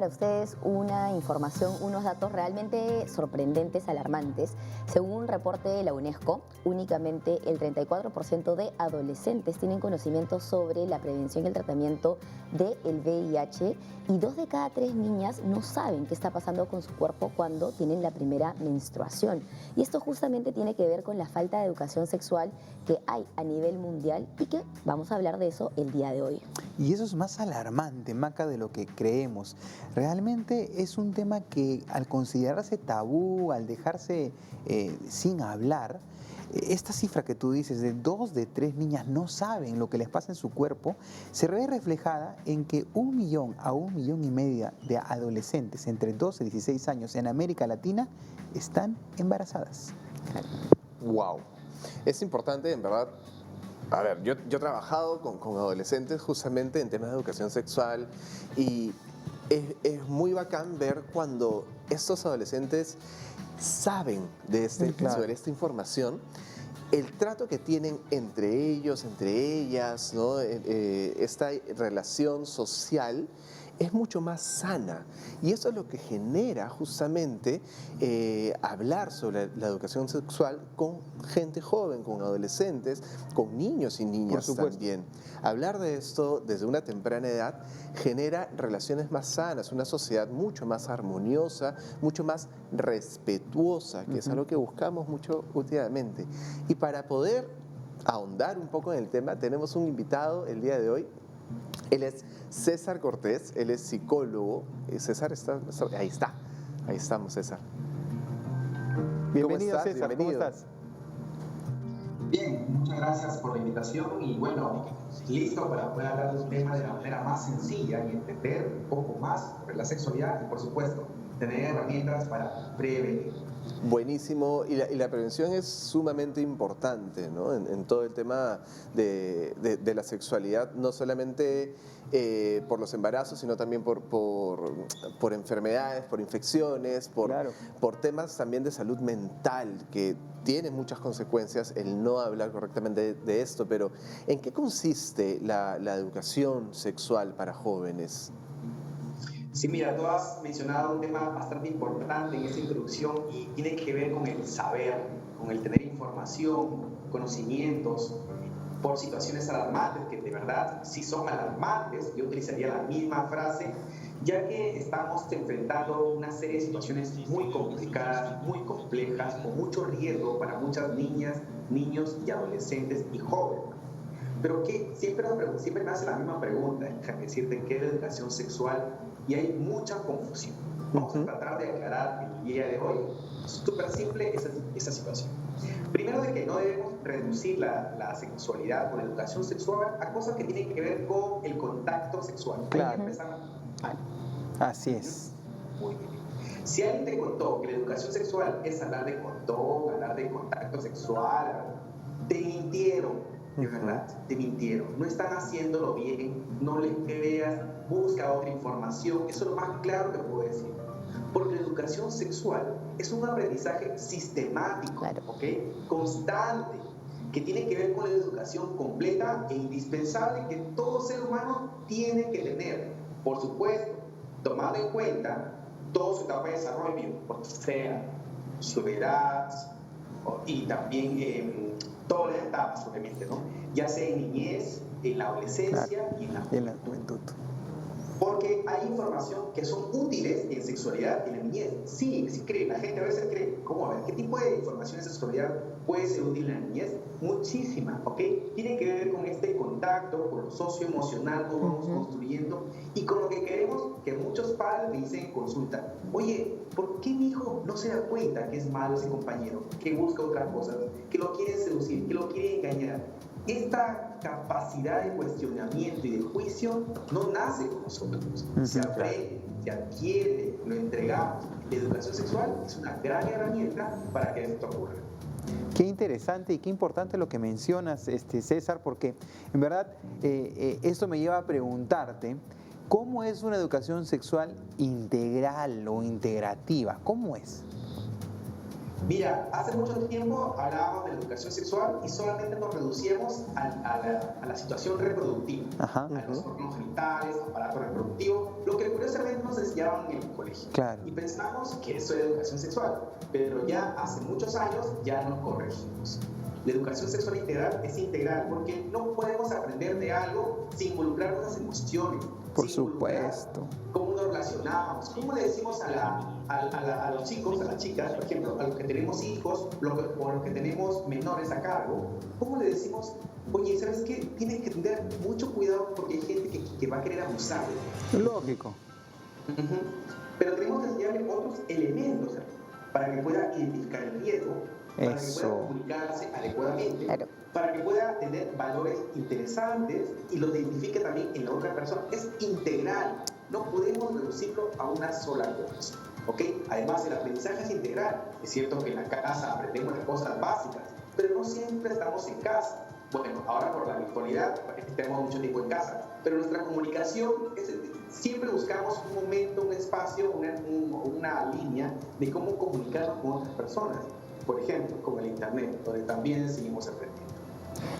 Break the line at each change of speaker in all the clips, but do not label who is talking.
para ustedes una información, unos datos realmente sorprendentes, alarmantes. Según un reporte de la UNESCO, únicamente el 34% de adolescentes tienen conocimiento sobre la prevención y el tratamiento del VIH y 2 de cada 3 niñas no saben qué está pasando con su cuerpo cuando tienen la primera menstruación. Y esto justamente tiene que ver con la falta de educación sexual que hay a nivel mundial y que vamos a hablar de eso el día de hoy.
Y eso es más alarmante, Maca, de lo que creemos. Realmente es un tema que al considerarse tabú, al dejarse sin hablar, esta cifra que tú dices de 2 de 3 niñas no saben lo que les pasa en su cuerpo, se ve reflejada en que 1 millón a 1,5 millones de adolescentes entre 12 y 16 años en América Latina están embarazadas.
Wow. Es importante, en verdad. A ver, yo he trabajado con adolescentes justamente en temas de educación sexual y es muy bacán ver cuando estos adolescentes saben sobre esta información, el trato que tienen entre ellos, entre ellas, ¿no? Esta relación social es mucho más sana y eso es lo que genera justamente hablar sobre la educación sexual con gente joven, con adolescentes, con niños y niñas también. Hablar de esto desde una temprana edad genera relaciones más sanas, una sociedad mucho más armoniosa, mucho más respetuosa, que es algo que buscamos mucho últimamente. Y para poder ahondar un poco en el tema, tenemos un invitado el día de hoy. Él es César Cortés, él es psicólogo. César, ahí estamos, César.
Bienvenido,
¿Cómo estás?
César,
Bienvenido.
¿cómo estás?
Bien, muchas gracias por la invitación y bueno, listo para poder hablar de un tema de la manera más sencilla y entender un poco más sobre la sexualidad y por supuesto tener herramientas para prevenir.
Buenísimo, y la prevención es sumamente importante, ¿no? En todo el tema de la sexualidad, no solamente por los embarazos, sino también por enfermedades, por infecciones, por temas también de salud mental, que tiene muchas consecuencias el no hablar correctamente de esto, pero ¿en qué consiste la educación sexual para jóvenes?
Sí, mira, tú has mencionado un tema bastante importante en esta introducción y tiene que ver con el saber, con el tener información, conocimientos por situaciones alarmantes, que de verdad sí son alarmantes. Yo utilizaría la misma frase, ya que estamos enfrentando una serie de situaciones muy complicadas, muy complejas, con mucho riesgo para muchas niñas, niños y adolescentes y jóvenes. Pero que siempre me hace la misma pregunta, déjame decirte, ¿qué es la educación sexual? Y hay mucha confusión. Vamos a tratar de aclarar el día de hoy, súper simple, esa situación. Primero, de que no debemos reducir la sexualidad o la educación sexual a cosas que tienen que ver con el contacto sexual.
Claro.
Hay que empezar mal.
Así es.
Muy bien. Si alguien te contó que la educación sexual es hablar de condón, hablar de contacto sexual, te mintieron. De verdad, te mintieron, no están haciéndolo bien, no les creas, busca otra información, eso es lo más claro que puedo decir. Porque la educación sexual es un aprendizaje sistemático, ¿ok? Constante, que tiene que ver con la educación completa e indispensable que todo ser humano tiene que tener. Por supuesto, tomando en cuenta toda su etapa de desarrollo, o sea, su edad y también todas las etapas, obviamente, ¿no? Ya sea en niñez, en la adolescencia y en la juventud. Porque hay información que son útiles en sexualidad y en la niñez. Sí, cree, la gente a veces cree, ¿cómo? A ver, ¿qué tipo de información en sexualidad puede ser útil en la niñez? Muchísima, ¿ok? Tiene que ver con este contacto, con lo socioemocional, cómo vamos construyendo y con lo que queremos que muchos padres me dicen en consulta, oye, ¿por qué mi hijo no se da cuenta que es malo ese compañero, que busca otras cosas, que lo quiere seducir, que lo quiere engañar? Esta capacidad de cuestionamiento y de juicio no nace con nosotros, se aprende, se adquiere, lo entregamos. La educación sexual es una gran herramienta para que esto ocurra.
Qué interesante y qué importante lo que mencionas, César, porque en verdad esto me lleva a preguntarte, ¿cómo es una educación sexual integral o integrativa? ¿Cómo es?
Mira, hace mucho tiempo hablábamos de la educación sexual y solamente nos reducíamos a la situación reproductiva,
Ajá.
a los órganos genitales, aparato reproductivo, lo que curiosamente nos enseñaban en el colegio.
Claro.
Y pensamos que eso era educación sexual, pero ya hace muchos años ya nos corregimos. La educación sexual integral es integral porque no podemos aprender de algo sin involucrar nuestras emociones.
Por
sin involucrar
supuesto.
cómo nos relacionamos, cómo le decimos a los chicos, a las chicas, por ejemplo, a los que tenemos hijos o a los que tenemos menores a cargo, cómo le decimos, oye, ¿sabes qué? Tienes que tener mucho cuidado porque hay gente que va a querer abusar de ti.
Lógico.
Pero tenemos que enseñarle otros elementos para que pueda identificar el riesgo, para que pueda comunicarse adecuadamente,
Claro.
para que pueda tener valores interesantes y los identifique también en la otra persona. Es integral, no podemos reducirlo a una sola cosa. ¿Ok? Además, el aprendizaje es integral. Es cierto que en la casa aprendemos las cosas básicas, pero no siempre estamos en casa. Bueno, ahora por la virtualidad tenemos mucho tiempo en casa, pero nuestra comunicación siempre buscamos un momento, un espacio, una línea de cómo comunicarnos con otras personas. Por ejemplo, con el internet, donde también seguimos aprendiendo.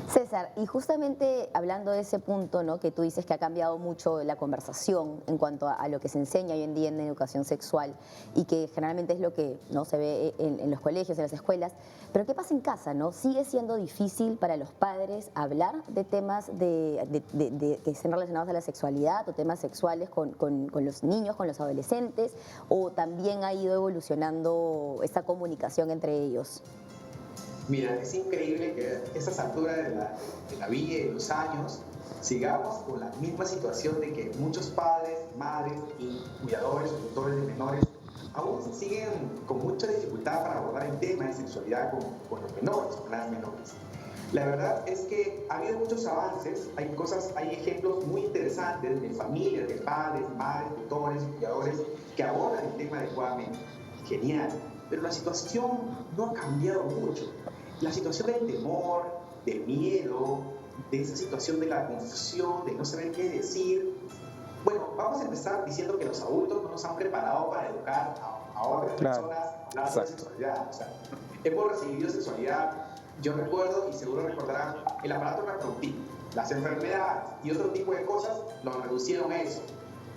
César, y justamente hablando de ese punto, ¿no?, que tú dices que ha cambiado mucho la conversación en cuanto a lo que se enseña hoy en día en educación sexual y que generalmente es lo que no se ve en los colegios, en las escuelas, pero ¿qué pasa en casa, no? ¿Sigue siendo difícil para los padres hablar de temas que estén relacionados a la sexualidad o temas sexuales con los niños, con los adolescentes, o también ha ido evolucionando esta comunicación entre ellos?
Mira, es increíble que a esas alturas de la vida y de los años sigamos con la misma situación de que muchos padres, madres y cuidadores o tutores de menores aún siguen con mucha dificultad para abordar el tema de sexualidad con los menores, con las menores. La verdad es que ha habido muchos avances, hay ejemplos muy interesantes de familias, de padres, madres, tutores, cuidadores que abordan el tema adecuadamente. Genial, pero la situación no ha cambiado mucho. La situación del temor, del miedo, de esa situación de la confusión, de no saber qué decir. Bueno, vamos a empezar diciendo que los adultos no nos han preparado para educar a otras personas hablando de sexualidad. O sea, hemos recibido sexualidad, yo recuerdo y seguro recordarán, el aparato reproductivo, las enfermedades y otro tipo de cosas nos reducieron a eso.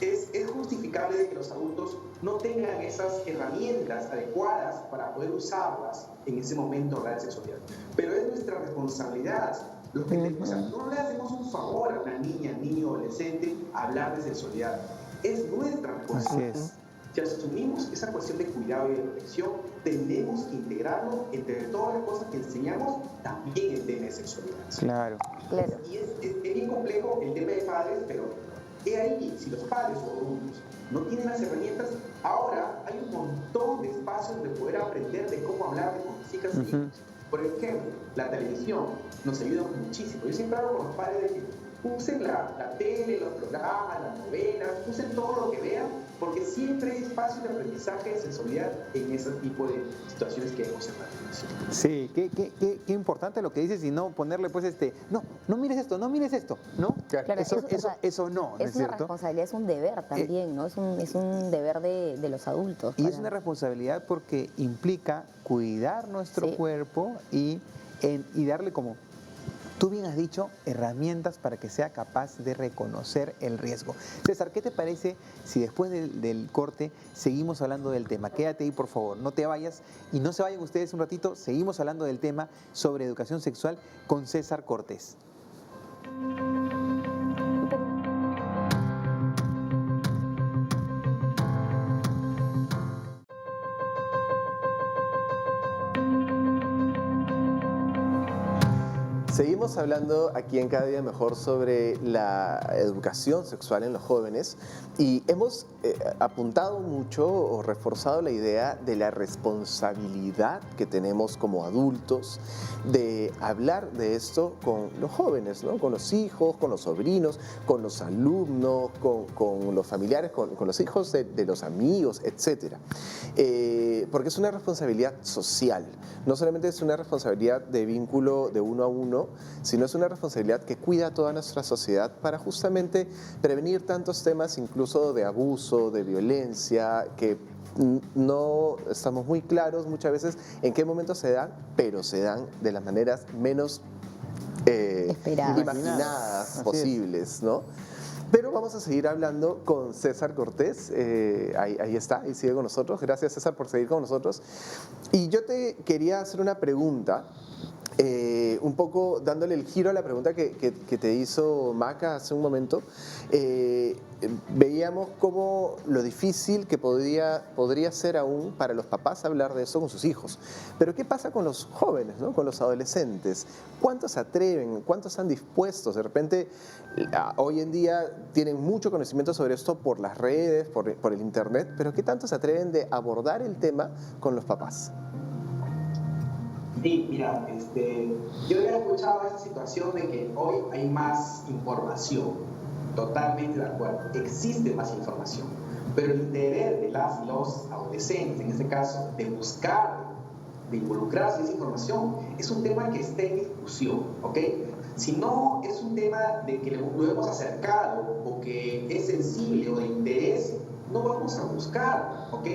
Es justificable de que los adultos no tengan esas herramientas adecuadas para poder usarlas en ese momento de la sexualidad. Pero es nuestra responsabilidad. O sea, no le hacemos un favor a una niña, niño, adolescente hablar de sexualidad. Es nuestra responsabilidad.
Así es.
Si asumimos esa cuestión de cuidado y de protección, tenemos que integrarlo entre todas las cosas que enseñamos, también el tema de sexualidad.
Claro.
Claro.
Y es bien complejo el tema de padres, pero he ahí, si los padres o adultos no tienen las herramientas, ahora hay un montón de espacios de poder aprender de cómo hablar de con chicas y hijos. Por ejemplo, la televisión nos ayuda muchísimo. Yo siempre hablo con los padres de que usen la tele, los programas, las novelas, usen todo lo que vean, porque siempre hay espacios de aprendizaje de sexualidad en ese tipo de situaciones que vemos en la televisión.
Sí, qué importante lo que dices y no ponerle pues no mires esto, no mires esto, ¿no?
Claro,
eso no, ¿no es
es una
cierto?
responsabilidad, es un deber también, ¿no? Es un deber de los adultos.
Y es una responsabilidad porque implica cuidar nuestro cuerpo y darle, como tú bien has dicho, herramientas para que sea capaz de reconocer el riesgo. César, ¿qué te parece si después del corte seguimos hablando del tema? Quédate ahí, por favor, no te vayas y no se vayan ustedes un ratito. Seguimos hablando del tema sobre educación sexual con César Cortés.
Seguimos hablando aquí en Cada Día Mejor sobre la educación sexual en los jóvenes y hemos apuntado mucho o reforzado la idea de la responsabilidad que tenemos como adultos de hablar de esto con los jóvenes, ¿no? Con los hijos, con los sobrinos, con los alumnos, con los familiares, con los hijos de los amigos, etc. Porque es una responsabilidad social, no solamente es una responsabilidad de vínculo de uno a uno, sino es una responsabilidad que cuida a toda nuestra sociedad para justamente prevenir tantos temas incluso de abuso, de violencia, que no estamos muy claros muchas veces en qué momento se dan, pero se dan de las maneras menos
Esperadas.
imaginadas
Así es.
posibles, ¿no? Pero vamos a seguir hablando con César Cortés, ahí está, y sigue con nosotros. Gracias, César, por seguir con nosotros. Y yo te quería hacer una pregunta, un poco dándole el giro a la pregunta que te hizo Maca hace un momento. Veíamos cómo lo difícil que podría ser aún para los papás hablar de eso con sus hijos. Pero ¿qué pasa con los jóvenes, ¿no? Con los adolescentes? ¿Cuántos se atreven? ¿Cuántos están dispuestos? De repente, hoy en día tienen mucho conocimiento sobre esto por las redes, por el internet, pero ¿qué tanto se atreven de abordar el tema con los papás?
Sí, mira, yo ya he escuchado esa situación de que hoy hay más información. Totalmente de acuerdo. Existe más información. Pero el interés de las y los adolescentes, en este caso, de buscar, de involucrarse en esa información, es un tema que está en discusión, ¿ok? Si no es un tema de que lo hemos acercado o que es sensible o de interés, no vamos a buscar, ¿ok?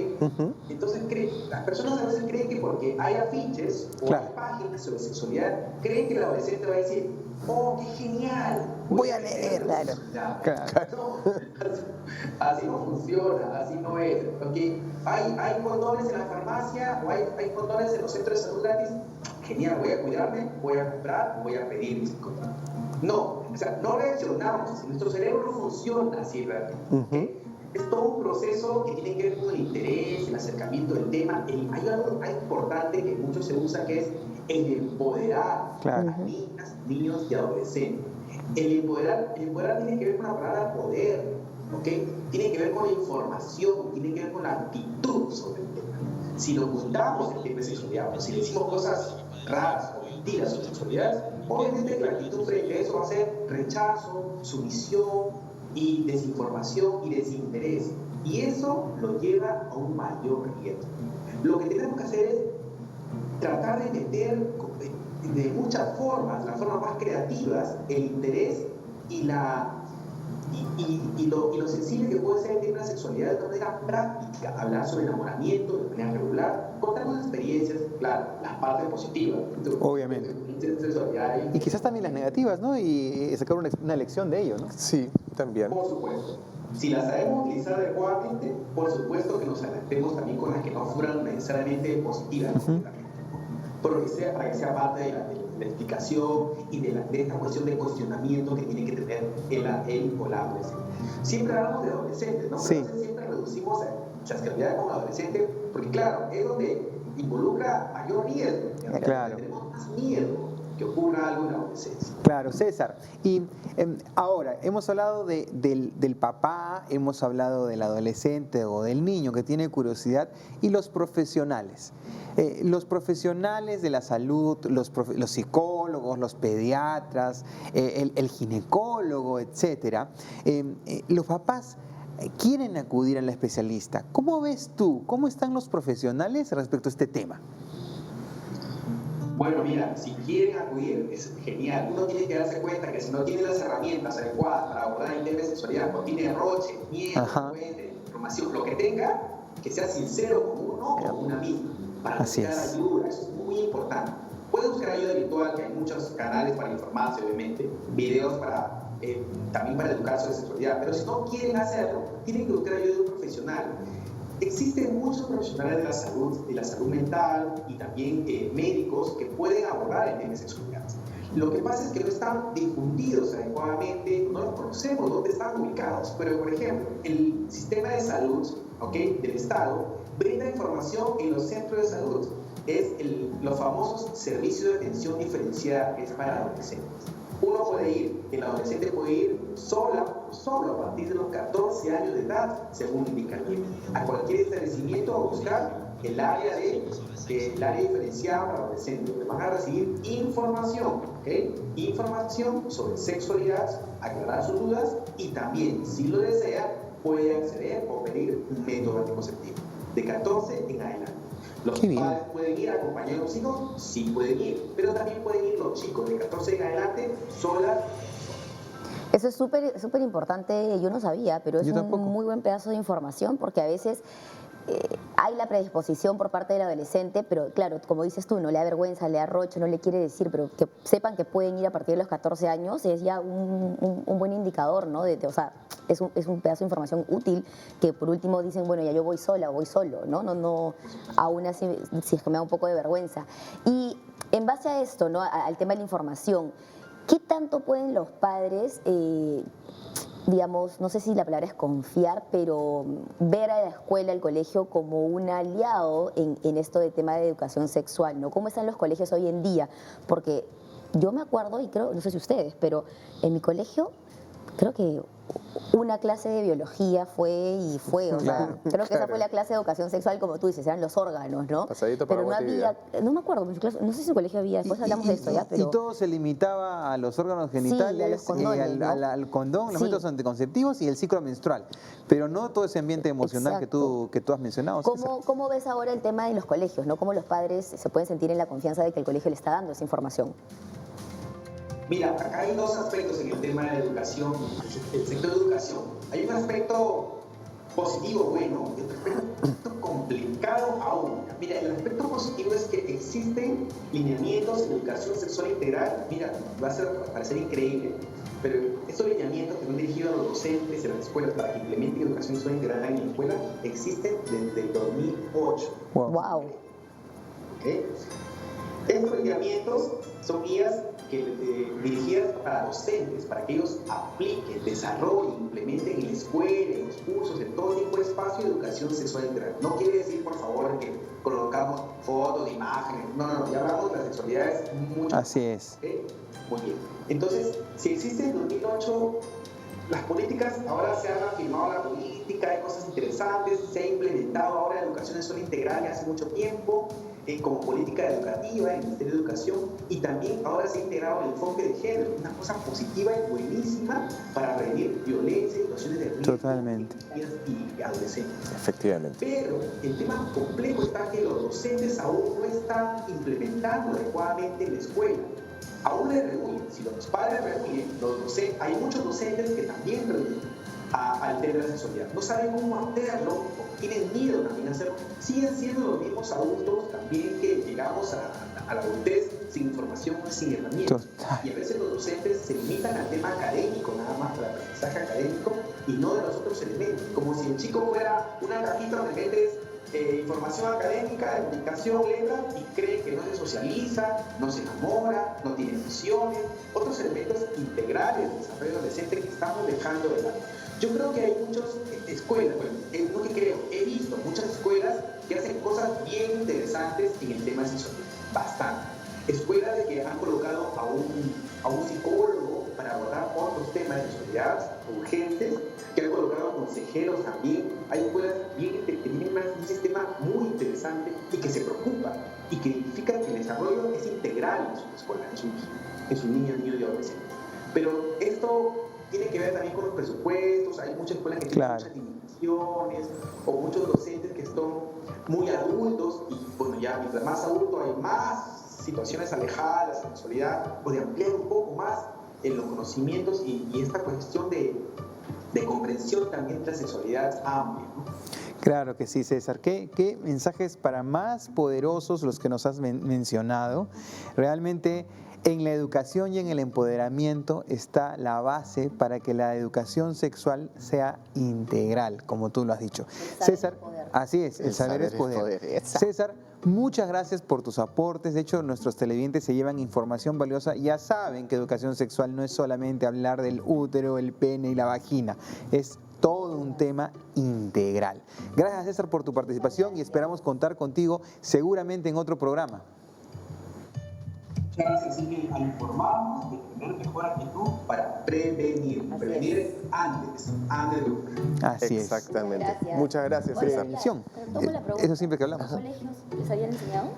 Entonces, las personas a veces creen que porque hay afiches o hay páginas sobre sexualidad, creen que el adolescente va a decir, oh, qué genial,
Voy a leer, claro.
No, así no funciona, así no es, ¿ok? Hay condones en la farmacia o hay condones en los centros de salud gratis, genial, voy a cuidarme, voy a comprar, voy a pedir mis condones. No, o sea, no reaccionamos así, nuestro cerebro no funciona así realmente. Es todo un proceso que tiene que ver con el interés, el acercamiento del tema. Hay algo importante que mucho se usa, que es el empoderar a niñas, niños y adolescentes. El empoderar tiene que ver con la palabra poder, ¿ok? Tiene que ver con la información, tiene que ver con la actitud sobre el tema. Si nos ocultamos el tema de sexualidad, o si le decimos cosas raras o mentiras sobre sexualidad, obviamente la actitud frente a eso va a ser rechazo, sumisión, y desinformación y desinterés. Y eso lo lleva a un mayor riesgo. Lo que tenemos que hacer es tratar de meter de muchas formas, las formas más creativas, el interés y lo sensible que puede ser el tema de la sexualidad de una manera práctica. Hablar sobre enamoramiento de manera regular, contar las experiencias, claro, las partes positivas.
Obviamente. Y quizás también las negativas, ¿no? Y sacar una lección de ello, ¿no?
Sí, también.
Por supuesto. Si las sabemos utilizar adecuadamente, por supuesto que nos adaptemos también con las que no fueran necesariamente positivas, para que sea parte de la explicación y de esta cuestión de cuestionamiento que tiene que tener él o la adolescente. Siempre hablamos de adolescentes, ¿no?
Sí.
Pero siempre reducimos a chascarrillar con adolescentes, porque claro, es donde involucra mayor riesgo.
Claro.
Tenemos más miedo que ocurra algo en la adolescencia.
Claro, César. Y ahora, hemos hablado del papá, hemos hablado del adolescente o del niño que tiene curiosidad, y los profesionales. Los profesionales de la salud, los psicólogos, los pediatras, el ginecólogo, etcétera, los papás quieren acudir al especialista. ¿Cómo ves tú? ¿Cómo están los profesionales respecto a este tema?
Bueno, mira, si quieren acudir, es genial. Uno tiene que darse cuenta que si no tiene las herramientas adecuadas para abordar el tema de sexualidad, no tiene roche, miedo, información, lo que tenga, que sea sincero con uno o con una misma, para buscar ayuda. Eso es muy importante. Puede buscar ayuda virtual, que hay muchos canales para informarse, obviamente, videos también para educar sobre sexualidad, pero si no quieren hacerlo, tienen que buscar ayuda de un profesional. Existen muchos profesionales de la salud mental y también médicos que pueden abordar el tema de sexualidad. Lo que pasa es que no están difundidos adecuadamente, no los conocemos dónde están ubicados, pero por ejemplo, el sistema de salud del Estado brinda información en los centros de salud. Es los famosos servicios de atención diferenciada que es para adolescentes. Uno puede ir, el adolescente puede ir solo a partir de los 14 años de edad, según indica el libro, a cualquier establecimiento a buscar el área diferenciada para adolescentes, donde van a recibir información, información sobre sexualidad, aclarar sus dudas y también, si lo desea, puede acceder o pedir un método anticonceptivo de 14 en adelante. Los padres pueden ir acompañados de los hijos, sí pueden ir, pero también pueden ir los chicos de 14 en adelante solas.
Eso es súper importante, yo no sabía, pero es un muy buen pedazo de información porque a veces hay la predisposición por parte del adolescente, pero claro, como dices tú, no le da vergüenza, le da roche, no le quiere decir, pero que sepan que pueden ir a partir de los 14 años es ya un buen indicador, ¿no? O sea, es un pedazo de información útil que por último dicen, bueno, ya yo voy sola o voy solo, ¿no? No, aún así, si es que me da un poco de vergüenza. Y en base a esto, ¿no? Al tema de la información, ¿qué tanto pueden los padres, digamos, no sé si la palabra es confiar, pero ver a la escuela, al colegio como un aliado en esto de tema de educación sexual, ¿no? ¿Cómo están los colegios hoy en día? Porque yo me acuerdo, y creo, no sé si ustedes, pero en mi colegio creo que una clase de biología fue, o sea, creo que esa fue la clase de educación sexual, como tú dices, eran los órganos, ¿no?
Pasadito por
pero no
agua
había,
tibia.
no me acuerdo, no sé si en su colegio había, después hablamos de esto ya, pero...
Y todo se limitaba a los órganos genitales,
a los condones, ¿no?
al condón, los
Sí.
métodos anticonceptivos y el ciclo menstrual, pero no todo ese ambiente emocional que tú has mencionado, César.
¿Cómo ves ahora el tema de los colegios, ¿no? ¿Cómo los padres se pueden sentir en la confianza de que el colegio le está dando esa información?
Mira, acá hay dos aspectos en el tema de la educación, el sector de educación. Hay un aspecto positivo, bueno, y otro aspecto complicado aún. Mira, el aspecto positivo es que existen lineamientos en educación sexual integral. Mira, va a parecer increíble, pero estos lineamientos que van dirigidos a los docentes en las escuelas para que implementen educación sexual integral en la escuela existen desde el 2008.
Wow.
¿Okay? Estos lineamientos son guías dirigidas para docentes, para que ellos apliquen, desarrollen, implementen en la escuela, en los cursos, en todo tipo de espacio de educación sexual integral. No quiere decir, por favor, que colocamos fotos, imágenes. No, ya hablamos de las sexualidades mucho.
Así es.
¿Okay? Muy bien. Entonces, si existe en 2008 las políticas, ahora se ha afirmado la política, hay cosas interesantes, se ha implementado ahora la educación sexual integral hace mucho tiempo como política educativa en el Ministerio de Educación, y también ahora se ha integrado el enfoque de género, una cosa positiva y buenísima para prevenir violencia y situaciones de riesgo
Totalmente.
y adolescentes.
Efectivamente.
Pero el tema complejo está que los docentes aún no están implementando adecuadamente en la escuela. Aún le rehuyen. Si los padres rehuyen, hay muchos docentes que también rehuyen al tema de la sexualidad. No saben cómo hacerlo, o tienen miedo también a hacerlo. Siguen siendo los mismos adultos también que llegamos a la adultez sin información, sin herramientas. Y a veces los docentes se limitan al tema académico, nada más al aprendizaje académico, y no de los otros elementos. Como si el chico fuera una cajita donde metes información académica, educación, letra, y cree que no se socializa, no se enamora, no tiene emociones, otros elementos integrales del desarrollo adolescente que estamos dejando de lado. Yo creo que hay muchas escuelas, bueno, es lo que creo, he visto muchas escuelas que hacen cosas bien interesantes en el tema de sexualidad, bastante. Escuelas que han colocado a un psicólogo para abordar otros temas de sexualidad urgentes, que han colocado consejeros también. Hay escuelas que tienen un sistema muy interesante y que se preocupan y que identifican que el desarrollo es integral en sus escuelas, en sus niños y adolescentes. Pero esto tiene que ver también con los presupuestos. Hay muchas escuelas que tienen muchas limitaciones, o muchos docentes que son muy adultos, y bueno, ya mientras más adulto hay más situaciones alejadas de la sexualidad, o de ampliar un poco más en los conocimientos y esta cuestión de comprensión también de la sexualidad amplia, ¿no?
Claro que sí, César. ¿Qué mensajes para más poderosos los que nos has mencionado? Realmente en la educación y en el empoderamiento está la base para que la educación sexual sea integral, como tú lo has dicho. César, así es, el saber es poder. César, muchas gracias por tus aportes. De hecho, nuestros televidentes se llevan información valiosa. Ya saben que educación sexual no es solamente hablar del útero, el pene y la vagina. Es todo un tema integral. Gracias, César, por tu participación y esperamos contar contigo seguramente en otro programa.
Gracias, Silvia, a informarnos de tener mejor actitud para prevenir antes de buscar.
Así es.
Exactamente.
Gracias.
Muchas gracias,
Oye,
César.
Misión.
tomo la pregunta.
Eso siempre que hablamos.
¿En los colegios les habían enseñado?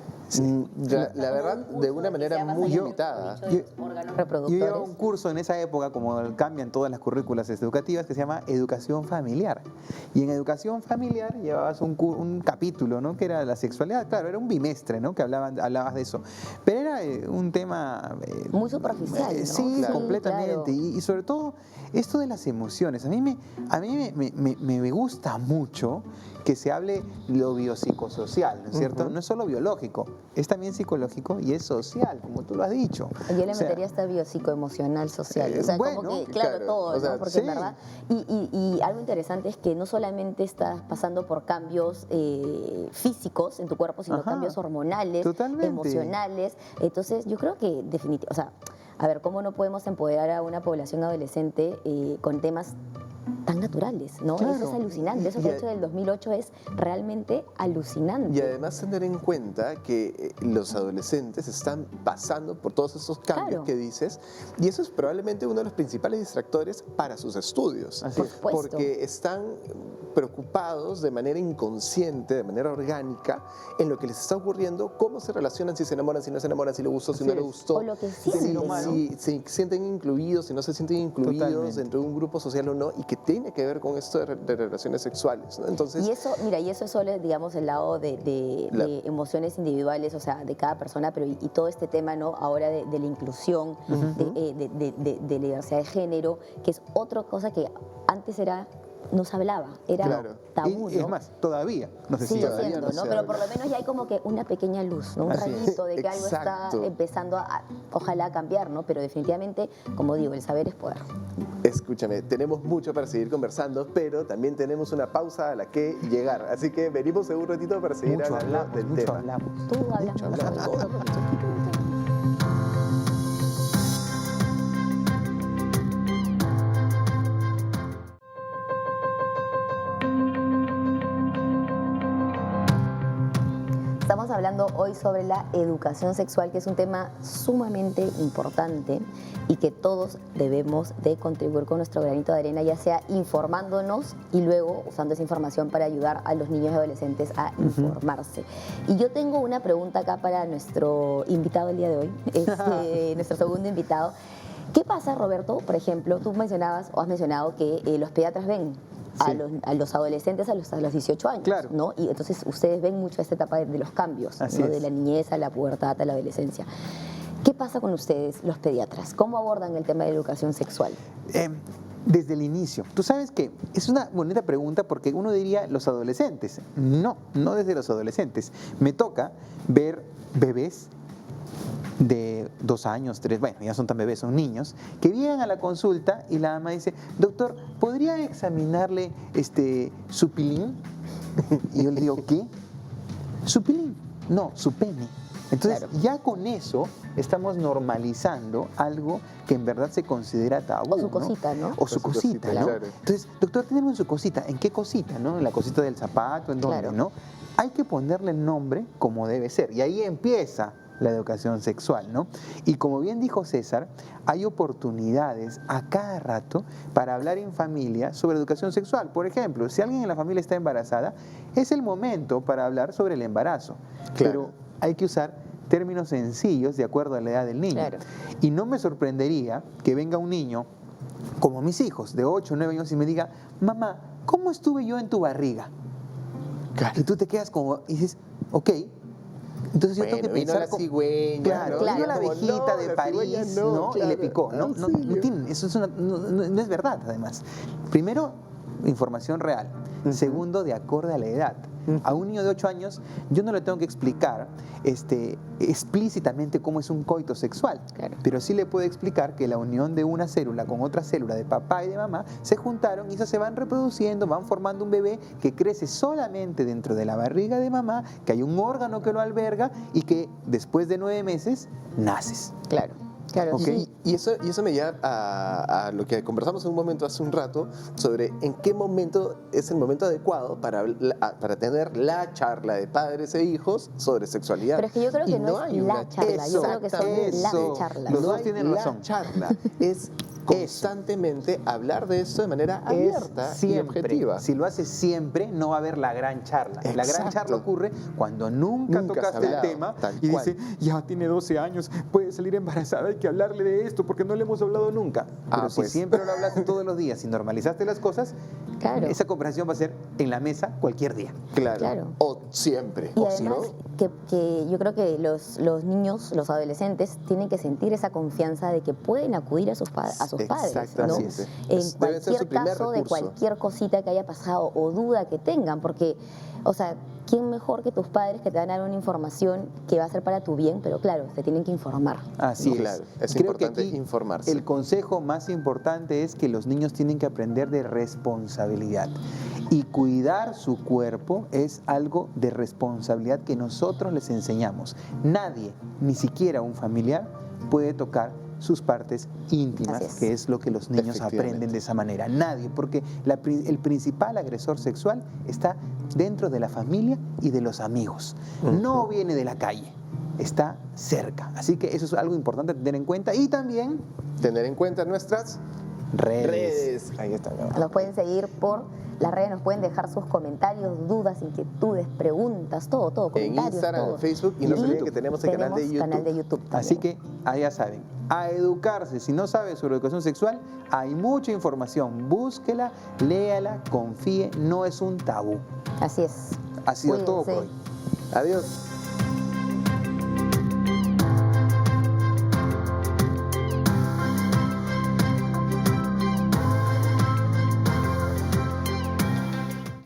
La verdad, de una manera muy limitada.
Órganos
Yo
reproductores.
llevaba un curso en esa época, como cambian todas las currículas educativas, que se llama Educación Familiar. Y en Educación Familiar llevabas un capítulo, ¿no? Que era la sexualidad. Claro, era un bimestre, ¿no? Que hablabas de eso. Pero era genera un tema...
Muy superficial, ¿no?
Sí,
Claro.
completamente.
Claro.
Y sobre todo, esto de las emociones. A mí me gusta mucho que se hable lo biopsicosocial, ¿no es cierto? No es solo biológico, es también psicológico y es social, como tú lo has dicho.
Yo le
O sea,
metería hasta biopsicoemocional, social. O sea,
bueno,
como que, claro,
claro,
todo,
o sea,
¿no? Porque
sí.
en verdad. Y algo interesante es que no solamente estás pasando por cambios físicos en tu cuerpo, sino
Ajá,
cambios hormonales,
totalmente.
emocionales. Entonces, yo creo que definitivamente. O sea, a ver, ¿cómo no podemos empoderar a una población adolescente con temas tan naturales, ¿no?
Claro.
Eso es alucinante. Eso que ha hecho del 2008 es realmente alucinante.
Y además tener en cuenta que los adolescentes están pasando por todos esos cambios
Claro.
que dices, y eso es probablemente uno de los principales distractores para sus estudios.
Así
Por
es.
supuesto.
Porque están preocupados de manera inconsciente, de manera orgánica, en lo que les está ocurriendo, cómo se relacionan, si se enamoran, si no se enamoran, si le gustó, si
Así
no le
es.
gustó.
O lo que
si,
sienten,
¿no?
si se sienten incluidos, si no se sienten incluidos
Totalmente.
dentro de un grupo social o no, y que tiene que ver con esto de relaciones sexuales, ¿no? Entonces,
Y eso, mira, y eso es solo, digamos, el lado de emociones individuales, o sea, de cada persona, pero y todo este tema, ¿no? Ahora de la inclusión, de la diversidad de género, que es otra cosa que antes no se hablaba, era
Claro.
tabú,
Y es
¿no?
más, todavía no se
Sigue
sigue
todavía
siendo,
no
¿no?
se
Pero
habla.
por lo menos ya hay como que una pequeña luz, ¿no? Un
Así es.
rayito de que algo está
Exacto.
empezando ojalá, cambiar, ¿no? Pero definitivamente, como digo, el saber es poder.
escúchame, tenemos mucho para seguir conversando, pero también tenemos una pausa a la que llegar. Así que venimos en un ratito para seguir
Mucho
hablando
hablamos,
del
mucho
tema.
hablamos.
Tú hablas
Mucho
mucho,
hablamos.
todo, mucho. Estamos hablando hoy sobre la educación sexual, que es un tema sumamente importante y que todos debemos de contribuir con nuestro granito de arena, ya sea informándonos y luego usando esa información para ayudar a los niños y adolescentes a informarse. Y yo tengo una pregunta acá para nuestro invitado el día de hoy, nuestro segundo invitado. ¿Qué pasa, Roberto? Por ejemplo, tú mencionabas o has mencionado que los pediatras ven
Sí.
a los adolescentes a los 18 años,
Claro.
¿no? Y entonces ustedes ven mucho esta etapa de los cambios,
Así
¿no?
es.
De la niñez a la pubertad, a la adolescencia. ¿Qué pasa con ustedes, los pediatras? ¿Cómo abordan el tema de la educación sexual?
Desde el inicio. Tú sabes que es una bonita pregunta porque uno diría los adolescentes. No, no desde los adolescentes. Me toca ver bebés de 2 años, 3, bueno, ya son tan bebés, son niños, que vienen a la consulta y la mamá dice, doctor, ¿podría examinarle su pilín? Y yo le digo, ¿qué? ¿Su pilín? No, su pene. Entonces,
Claro.
ya con eso estamos normalizando algo que en verdad se considera tabú.
O su cosita, ¿no?
O su cosita, ¿no?
claro.
Entonces, doctor, tenemos su cosita. ¿En qué cosita, no? ¿En la cosita del zapato? ¿En dónde,
Claro.
no? Hay que ponerle el nombre como debe ser. Y ahí empieza la educación sexual, ¿no? Y como bien dijo César, hay oportunidades a cada rato para hablar en familia sobre educación sexual. Por ejemplo, si alguien en la familia está embarazada, es el momento para hablar sobre el embarazo.
Claro.
Pero hay que usar términos sencillos de acuerdo a la edad del niño.
Claro.
Y no me sorprendería que venga un niño, como mis hijos, de 8 o 9 años, y me diga, mamá, ¿cómo estuve yo en tu barriga? Y tú te quedas como, y dices, ok. Entonces yo tengo que
Bueno, vino
pensar
la cigüeña,
claro,
¿no?
vino la
Como,
abejita
no,
de
la
París,
cigüeña
¿no? Y le
claro.
picó, ¿no? No,
Auxilio.
no tiene, eso es no es verdad, además. Primero, información real. Segundo, de acorde a la edad. A un niño de 8 años, yo no le tengo que explicar explícitamente cómo es un coito sexual,
Claro.
pero sí le puedo explicar que la unión de una célula con otra célula de papá y de mamá se juntaron y esas se van reproduciendo, van formando un bebé que crece solamente dentro de la barriga de mamá, que hay un órgano que lo alberga y que después de 9 meses naces.
Claro. Claro.
Ok.
Y eso me lleva a lo que conversamos en un momento hace un rato sobre en qué momento es el momento adecuado para tener la charla de padres e hijos sobre sexualidad.
Pero es que yo creo que
Y
no es
hay
la
una-
charla, yo creo que son
Exactamente.
las charlas.
Los
No
dos
hay
tienen
la
razón.
charla, es constantemente hablar de esto de manera abierta
Es
y
siempre.
objetiva.
Si lo haces siempre, no va a haber la gran charla. La gran
Exacto.
charla ocurre cuando nunca
Nunca se ha
tocaste el
hablado,
tema
tal
y
cual.
dice, ya tiene 12 años, puede salir embarazada, hay que hablarle de esto porque no le hemos hablado nunca. Pero si
pues.
siempre lo hablaste todos los días y normalizaste las cosas,
Claro.
Esa conversación va a ser en la mesa cualquier día.
Claro.
O siempre.
Y
O si
además
no,
que yo creo que los niños, los adolescentes, tienen que sentir esa confianza de que pueden acudir a sus padres, ¿no?
Exactamente.
En
Debe ser su
cualquier
primer
caso de
recurso.
cualquier cosita que haya pasado o duda que tengan, porque, o sea, ¿quién mejor que tus padres que te van a dar una información que va a ser para tu bien? Pero claro, te tienen que informar.
Así
Claro, es
Creo que
importante
aquí
informarse.
el consejo más importante es que los niños tienen que aprender de responsabilidad. Y cuidar su cuerpo es algo de responsabilidad que nosotros les enseñamos. Nadie, ni siquiera un familiar, puede tocar sus partes íntimas,
Así es.
que es lo que los niños
Efectivamente.
aprenden de esa manera. Nadie, porque el principal agresor sexual está dentro de la familia y de los amigos. No viene de la calle, está cerca. Así que eso es algo importante tener en cuenta. Y también
Tener en cuenta nuestras redes. Ahí está.
Nos pueden seguir por las redes, nos pueden dejar sus comentarios, dudas, inquietudes, preguntas, todo,
En
comentarios,
Instagram,
todo.
en Facebook y no se olviden que tenemos el canal de YouTube.
canal de YouTube también.
Así que allá saben, a educarse. Si no sabe sobre educación sexual, hay mucha información. Búsquela, léala, confíe, no es un tabú.
Así es.
Ha sido todo por
Cuídense.
hoy.
Adiós.